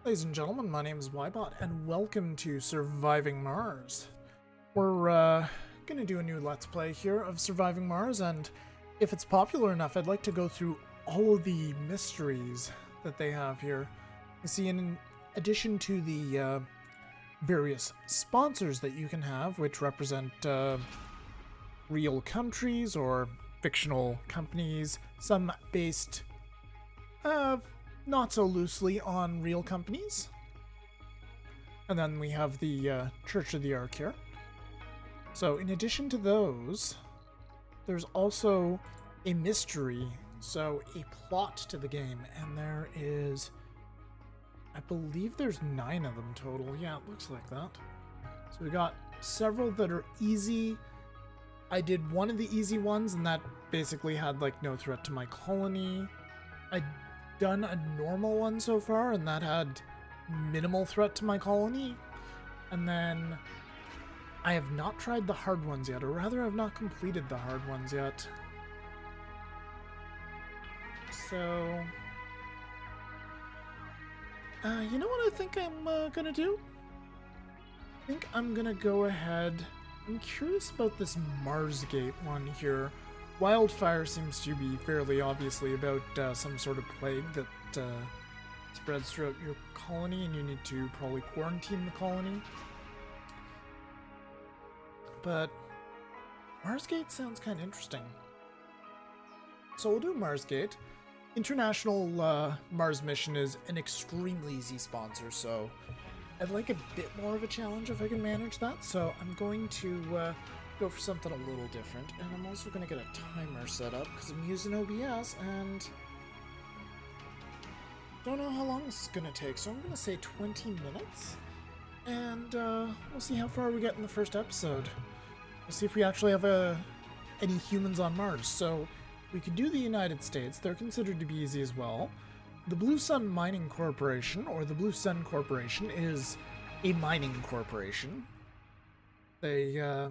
Ladies and gentlemen, my name is Ybot, and welcome to Surviving Mars. We're gonna do a new Let's Play here of Surviving Mars, and if it's popular enough, I'd like to go through all of the mysteries that they have here. You see, in addition to the various sponsors that you can have, which represent real countries or fictional companies, some based not so loosely on real companies. And then we have the Church of the Ark here. So in addition to those, there's also a mystery, so a plot to the game, and there is, I believe there's 9 of them total. Yeah, it looks like that. So we got several that are easy. I did one of the easy ones, and that basically had like no threat to my colony. I'd done a normal one so far, and that had minimal threat to my colony. And then I have not tried the hard ones yet, or rather I've not completed the hard ones yet. So you know what I think I'm gonna do? I think I'm gonna go ahead. I'm curious about this Marsgate one here. Wildfire seems to be fairly obviously about some sort of plague that spreads throughout your colony, and you need to probably quarantine the colony. But Marsgate sounds kind of interesting. So we'll do Marsgate. International Mars mission is an extremely easy sponsor, so I'd like a bit more of a challenge if I can manage that. So I'm going to go for something a little different, and I'm also going to get a timer set up because I'm using OBS and don't know how long this is going to take, so I'm going to say 20 minutes, and we'll see how far we get in the first episode. We'll see if we actually have any humans on Mars. So we could do the United States. They're considered to be easy as well. The Blue Sun Mining Corporation, or the Blue Sun Corporation, is a mining corporation. They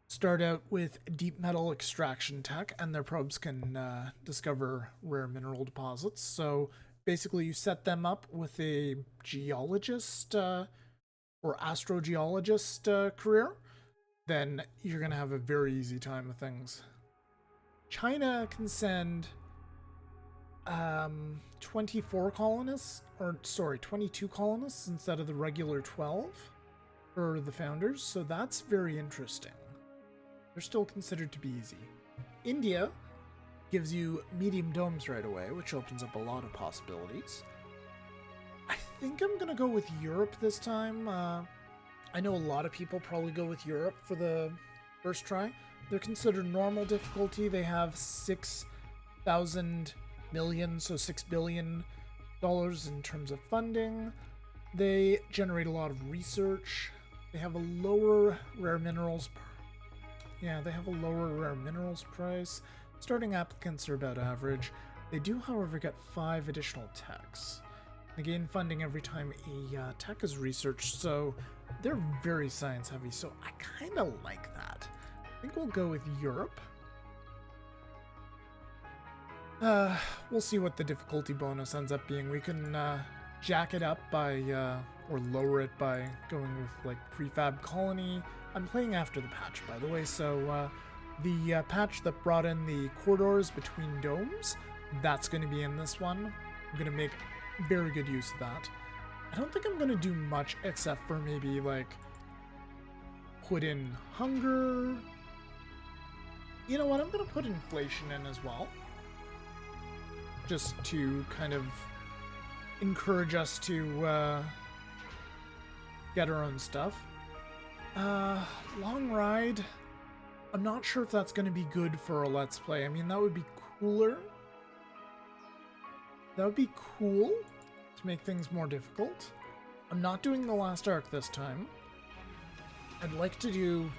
start out with deep metal extraction tech, and their probes can discover rare mineral deposits. So basically you set them up with a geologist or astrogeologist career, then you're going to have a very easy time with things. China can send 24 colonists, or sorry, 22 colonists instead of the regular 12 for the founders, so that's very interesting. They're still considered to be easy. India gives you medium domes right away, which opens up a lot of possibilities. I think I'm going to go with Europe this time. I know a lot of people probably go with Europe for the first try. They're considered normal difficulty. They have 6,000 million, so $6 billion in terms of funding. They generate a lot of research. They have a lower rare minerals they have a lower rare minerals price. Starting applicants are about average. They do, however, get 5 additional techs. They gain funding every time a tech is researched, so they're very science heavy, so I kind of like that. I think we'll go with Europe. We'll see what the difficulty bonus ends up being. We can jack it up by, or lower it by going with like prefab colony. I'm playing after the patch, by the way, so the patch that brought in the corridors between domes, that's going to be in this one. I'm going to make very good use of that. I don't think I'm going to do much except for maybe like put in hunger. You know what, I'm going to put inflation in as well, just to kind of encourage us to get our own stuff. Long ride. I'm not sure if that's going to be good for a Let's Play. I mean, that would be cooler. That would be cool to make things more difficult. I'm not doing the last arc this time. I'd like to do...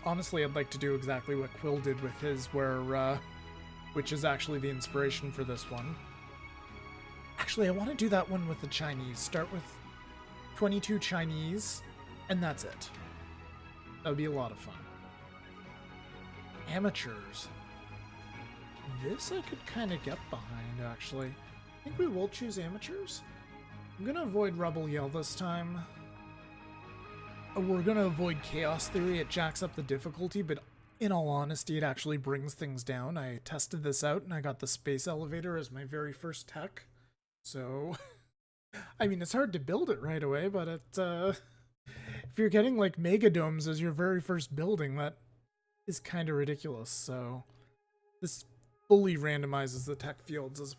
Honestly, I'd like to do exactly what Quill did with his, where, which is actually the inspiration for this one. Actually, I want to do that one with the Chinese. Start with 22 Chinese, and that's it. That would be a lot of fun. Amateurs. This I could kind of get behind, actually. I think we will choose amateurs. I'm gonna avoid Rebel Yell this time. We're gonna avoid Chaos Theory. It jacks up the difficulty, but in all honesty, it actually brings things down. I tested this out and I got the Space Elevator as my very first tech. So, I mean, it's hard to build it right away, but if you're getting like Megadomes as your very first building, that is kind of ridiculous. So, this fully randomizes the tech fields as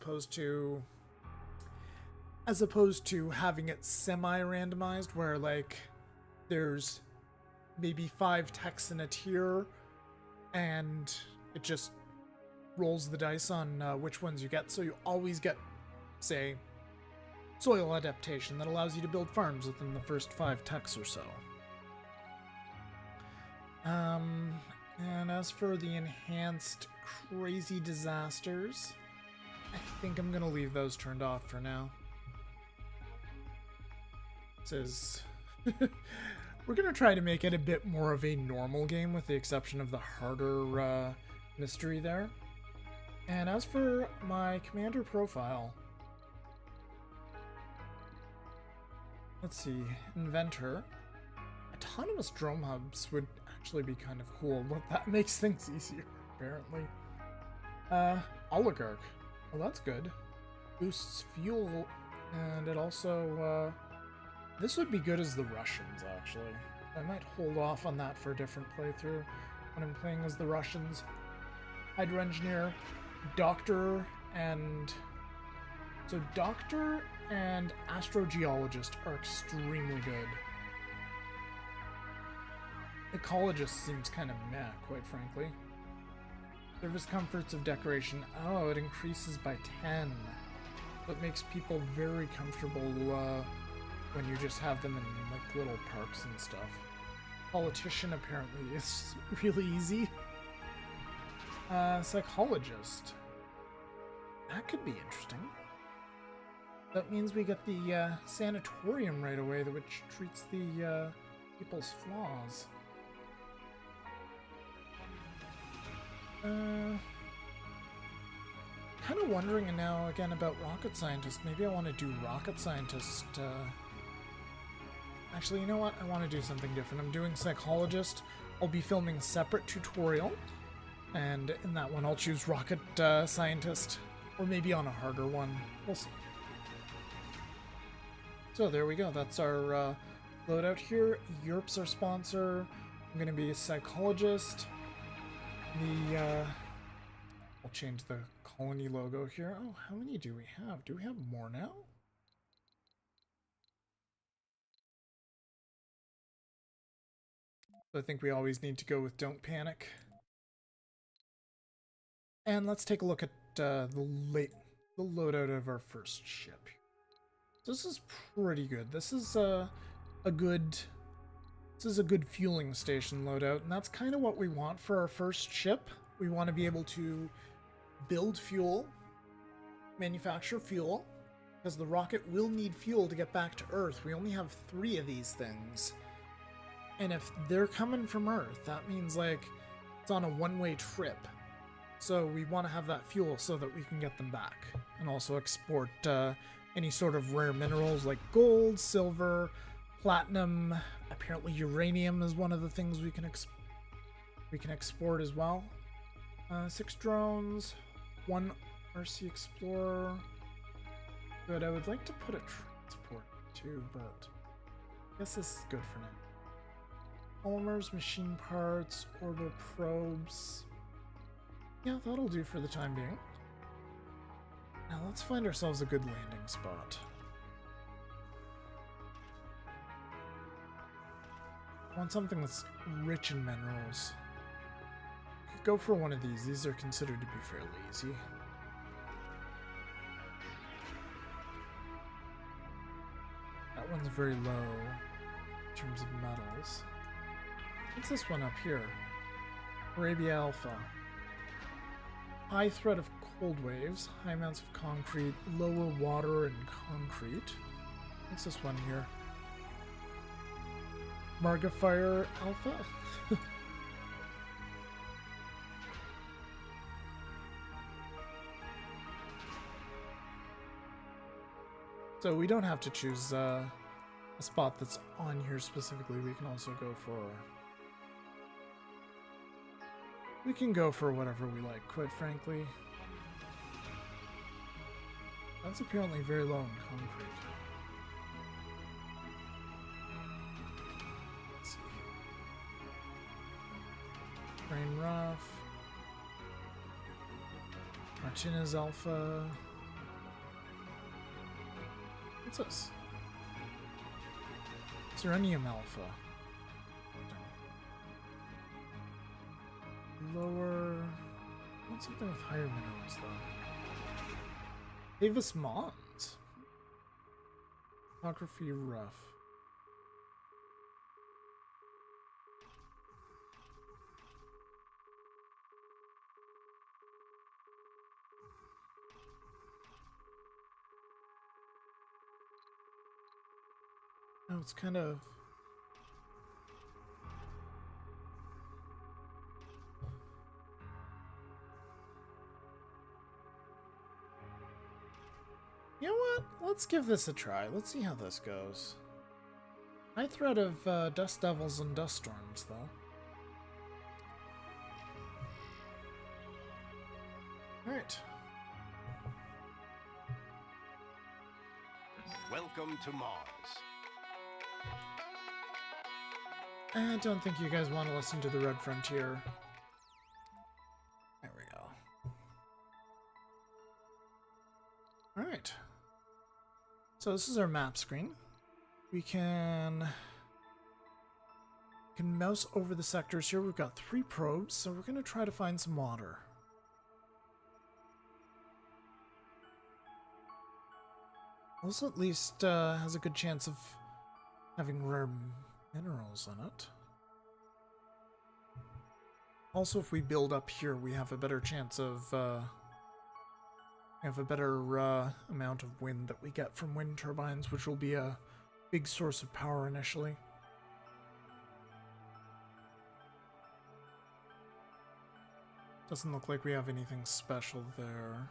opposed to having it semi-randomized where like there's maybe 5 techs in a tier and it just rolls the dice on which ones you get. So you always get, say, soil adaptation that allows you to build farms within the first 5 techs or so. And as for the enhanced crazy disasters, I think I'm gonna leave those turned off for now. Says we're gonna try to make it a bit more of a normal game with the exception of the harder mystery there. And as for my commander profile, let's see, inventor. Autonomous drone hubs would actually be kind of cool, but that makes things easier, apparently. Oligarch. Well, that's good. Boosts fuel, and it also, this would be good as the Russians, actually. I might hold off on that for a different playthrough when I'm playing as the Russians. Hydro Engineer, Doctor, and... So Doctor and Astrogeologist are extremely good. Ecologist seems kind of meh, quite frankly. Service comforts of decoration. Oh, it increases by 10. So it makes people very comfortable when you just have them in like little parks and stuff. Politician apparently is really easy. Psychologist. That could be interesting. That means we get the sanatorium right away, which treats the people's flaws. Kind of wondering now again about rocket scientist. Maybe I want to do rocket scientist. Actually, you know what? I want to do something different. I'm doing psychologist. I'll be filming a separate tutorial, and in that one I'll choose rocket scientist, or maybe on a harder one. We'll see. So there we go. That's our loadout here. Europe's our sponsor. I'm going to be a psychologist. I'll change the colony logo here. Oh, how many do we have? Do we have more now? I think we always need to go with don't panic. And let's take a look at the loadout of our first ship. This is pretty good. This is a good fueling station loadout, and that's kind of what we want for our first ship. We want to be able to build fuel, manufacture fuel, because the rocket will need fuel to get back to Earth. We only have 3 of these things. And if they're coming from Earth, that means like it's on a one-way trip. So we want to have that fuel so that we can get them back, and also export any sort of rare minerals like gold, silver, platinum. Apparently uranium is one of the things we can export as well. 6 drones, 1 RC Explorer. Good, I would like to put a transport too, but I guess this is good for now. Polymers, machine parts, orbital probes. Yeah, that'll do for the time being. Now let's find ourselves a good landing spot. I want something that's rich in minerals. Could go for one of these. These are considered to be fairly easy. That one's very low in terms of metals. What's this one up here? Arabia Alpha. High threat of cold waves, high amounts of concrete, lower water and concrete. What's this one here? Margafire Alpha? So we don't have to choose a spot that's on here specifically. We can also go for... We can go for whatever we like, quite frankly. That's apparently very low in concrete. Let's see. Rain rough. Martinez alpha. What's this? Serenium alpha. Lower. I want something with higher minerals though. Davis Mons. Topography rough. No, it's kind of... You know what? Let's give this a try. Let's see how this goes. High threat of dust devils and dust storms, though. Alright. Welcome to Mars. I don't think you guys want to listen to the Red Frontier. There we go. Alright. So this is our map screen. We can mouse over the sectors here. We've got 3 probes, so we're going to try to find some water. Also at least has a good chance of having rare minerals in it. Also, if we build up here, we have a better chance of have a better amount of wind that we get from wind turbines, which will be a big source of power initially. Doesn't look like we have anything special there.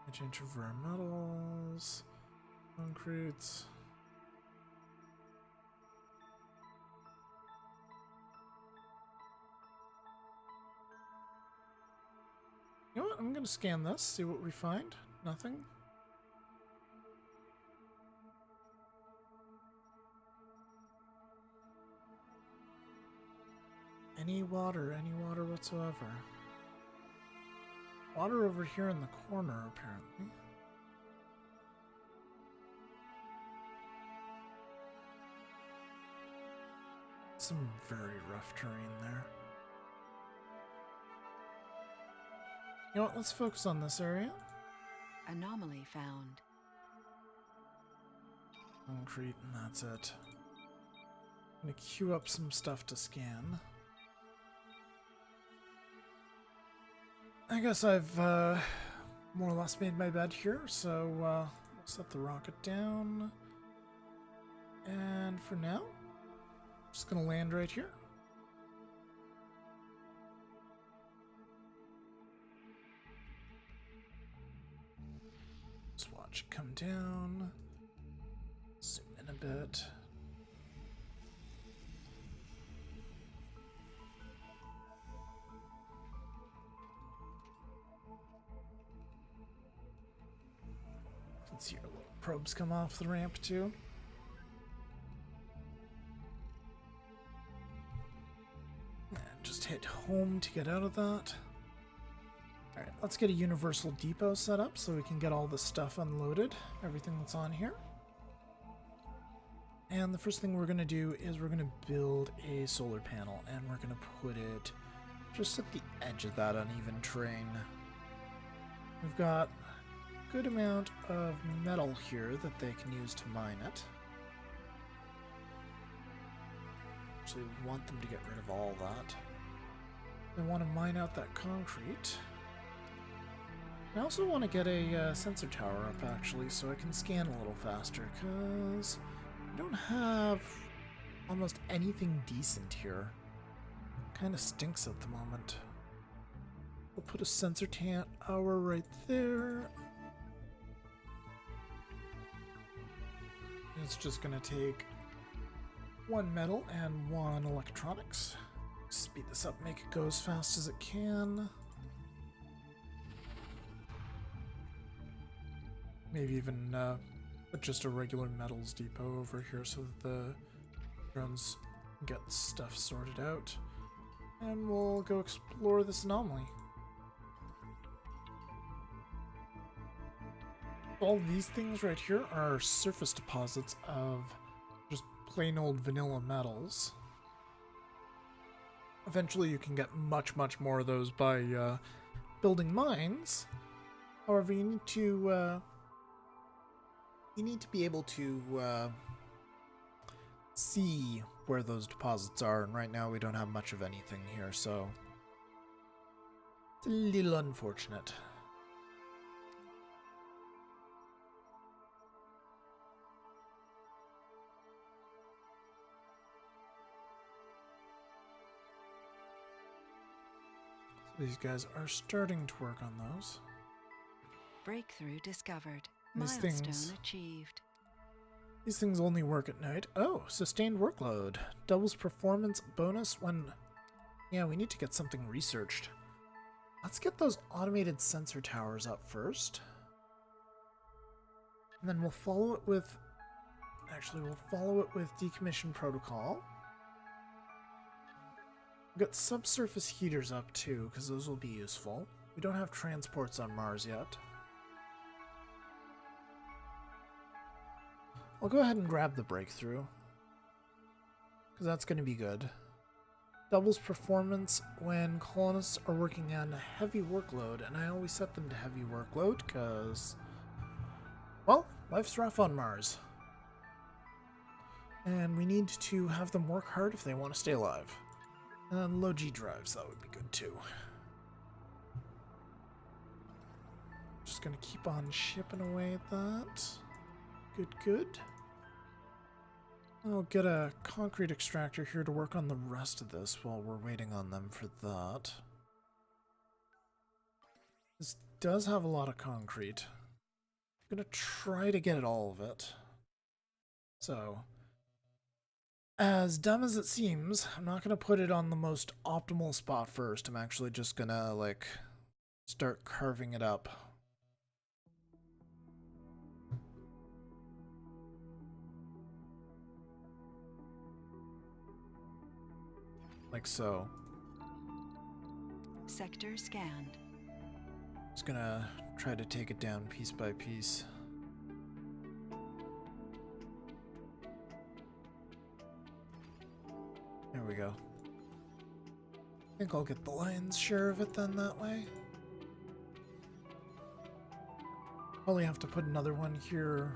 Exchange of rare metals, concretes. You know what? I'm gonna scan this, see what we find. Nothing. Any water whatsoever. Water over here in the corner, apparently. Some very rough terrain there. You know what, let's focus on this area. Anomaly found. Concrete, and that's it. I'm gonna queue up some stuff to scan. I guess I've more or less made my bed here, so we'll set the rocket down. And for now, just gonna land right here. Just watch it come down. Zoom in a bit. See our little probes come off the ramp too. And just hit home to get out of that. Alright, let's get a universal depot set up so we can get all the stuff unloaded, everything that's on here. And the first thing we're going to do is we're going to build a solar panel, and we're going to put it just at the edge of that uneven terrain. We've got good amount of metal here that they can use to mine it. So we want them to get rid of all that. They want to mine out that concrete. I also want to get a sensor tower up actually, so I can scan a little faster, because I don't have almost anything decent here. Kind of stinks at the moment. We'll put a sensor tower right there. It's just going to take one metal and one electronics. Speed this up, make it go as fast as it can. Maybe even put just a regular metals depot over here so that the drones get stuff sorted out. And we'll go explore this anomaly. All these things right here are surface deposits of just plain old vanilla metals. Eventually you can get much more of those by building mines. However, you need to be able to see where those deposits are, and right now we don't have much of anything here, so it's a little unfortunate. These guys are starting to work on those. Breakthrough discovered. These Milestone things- achieved. These things only work at night. Oh, sustained workload. Doubles performance bonus when... Yeah, we need to get something researched. Let's get those automated sensor towers up first. And then we'll follow it with... Actually, we'll follow it with decommission protocol. We've got subsurface heaters up too, because those will be useful. We don't have transports on Mars yet. I'll go ahead and grab the breakthrough, because that's going to be good. Doubles performance when colonists are working on a heavy workload, and I always set them to heavy workload because, well, life's rough on Mars. And we need to have them work hard if they want to stay alive. And low G drives, that would be good too. Just going to keep on chipping away at that. Good. I'll get a concrete extractor here to work on the rest of this while we're waiting on them for that. This does have a lot of concrete. I'm going to try to get all of it. So, as dumb as it seems, I'm not going to put it on the most optimal spot first. I'm actually just going to, like, start carving it up. Like so. Sector scanned. Just gonna try to take it down piece by piece. There we go. I think I'll get the lion's share of it then that way. Probably have to put another one here.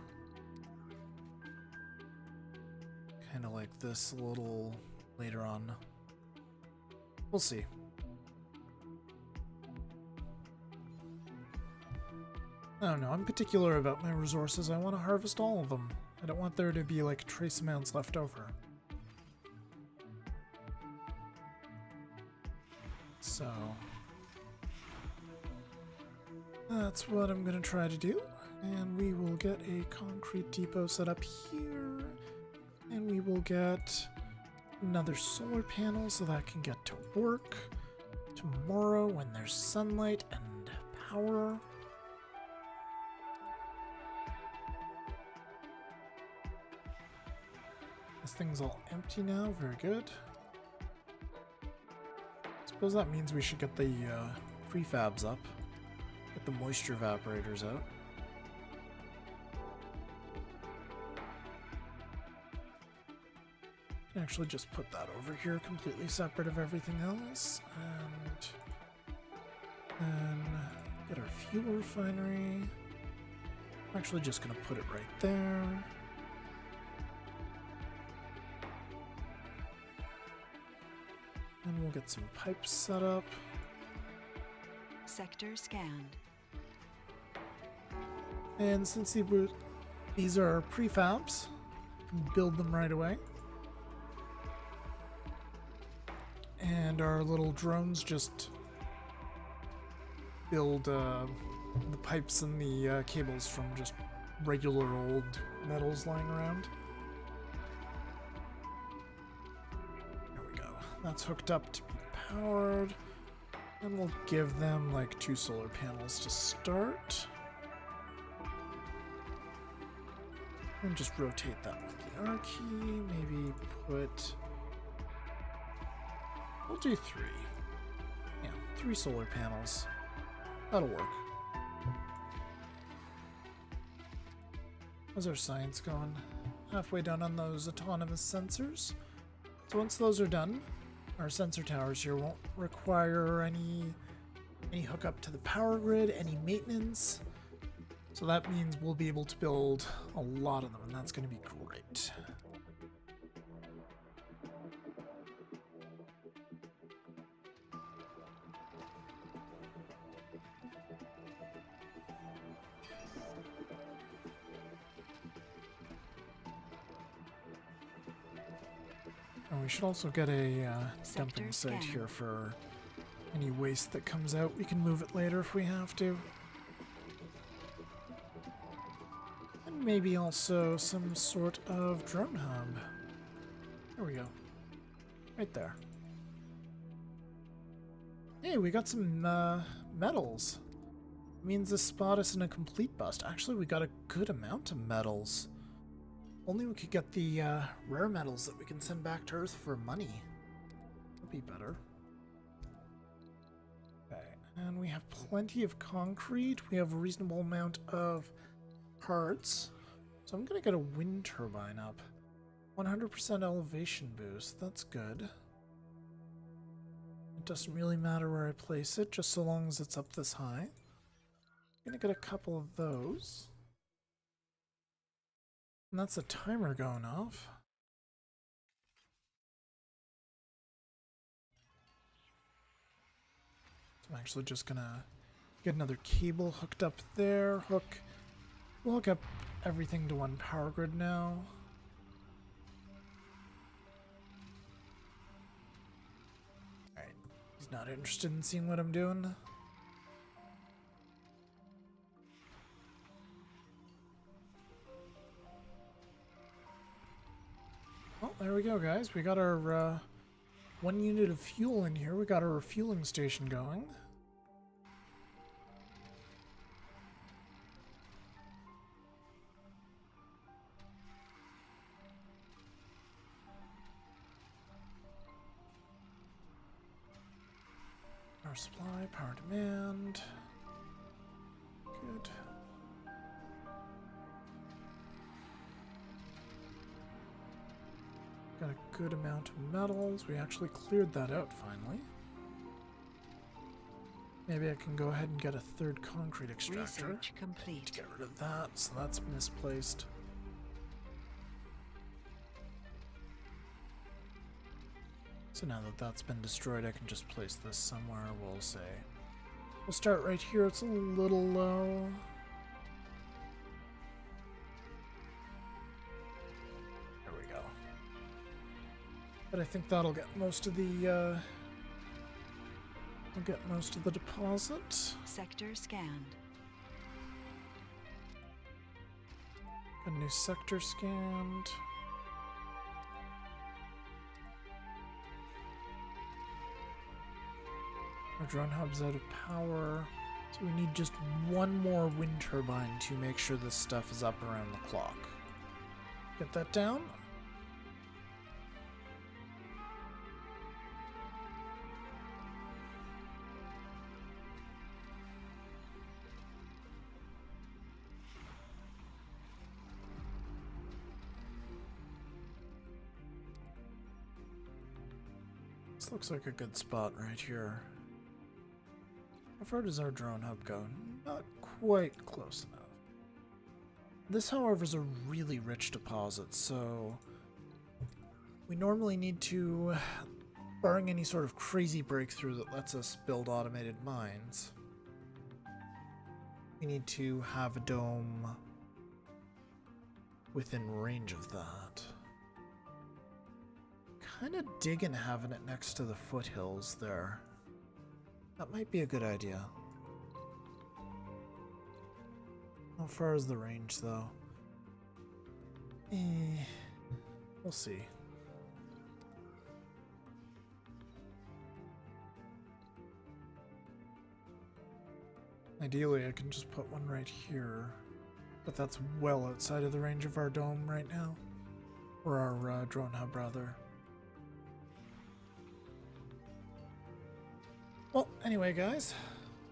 Kind of like this a little later on. We'll see. I don't know, I'm particular about my resources. I want to harvest all of them. I don't want there to be like trace amounts left over. So that's what I'm going to try to do. And we will get a concrete depot set up here. And we will get another solar panel so that can get to work tomorrow when there's sunlight and power. This thing's all empty now, very good. Suppose that means we should get the prefabs up, get the moisture evaporators out. Actually just put that over here completely separate of everything else, and then get our fuel refinery. I'm actually just gonna put it right there. And we'll get some pipes set up. Sector scanned. And since these are prefabs, we can build them right away. And our little drones just build the pipes and the cables from just regular old metals lying around. There we go. That's hooked up to be powered. And we'll give them like 2 solar panels to start. And just rotate that with the R key. Maybe put... We'll do 3. Yeah, 3 solar panels. That'll work. How's our science going? Halfway done on those autonomous sensors. So once those are done, our sensor towers here won't require any hookup to the power grid, any maintenance. So that means we'll be able to build a lot of them, and that's going to be great. And we should also get a dumping site here for any waste that comes out. We can move it later if we have to. And maybe also some sort of drone hub. There we go. Right there. Hey, we got some metals. Means this spot isn't a complete bust. Actually, we got a good amount of metals. Only we could get the rare metals that we can send back to Earth for money. That'd be better. Okay, and we have plenty of concrete. We have a reasonable amount of parts. So I'm gonna get a wind turbine up. 100% elevation boost, that's good. It doesn't really matter where I place it, just so long as it's up this high. I'm gonna get a couple of those. And that's a timer going off. So I'm actually just gonna get another cable hooked up there. We'll hook up everything to one power grid now. Alright, he's not interested in seeing what I'm doing. Well, there we go, guys. We got our 1 unit of fuel in here. We got our refueling station going. Power supply, power demand. Good. Got a good amount of metals. We actually cleared that out finally. Maybe I can go ahead and get a 3rd concrete extractor. Research complete. To get rid of that, so that's misplaced. So now that that's been destroyed, I can just place this somewhere. We'll start right here. It's a little low. There we go. But I think that'll get most of the deposit. Sector scanned. A new sector scanned. Our drone hub's out of power, so we need just one more wind turbine to make sure this stuff is up around the clock. Get that down. This looks like a good spot right here. How far does our drone hub go? Not quite close enough. This, however, is a really rich deposit, so we normally need to, barring any sort of crazy breakthrough that lets us build automated mines, we need to have a dome within range of that. Kind of digging having it next to the foothills there. That might be a good idea. How far is the range, though? We'll see. Ideally, I can just put one right here, but that's well outside of the range of our dome right now, or our drone hub, rather. Well, anyway, guys,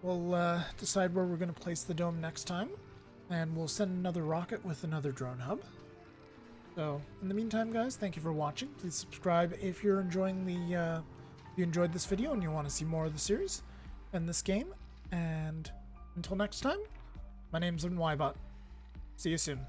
we'll decide where we're going to place the dome next time, and we'll send another rocket with another drone hub. So, in the meantime, guys, thank you for watching. Please subscribe if you're enjoying the, if you enjoyed this video and you want to see more of the series and this game. And until next time, my name's Ybot. See you soon.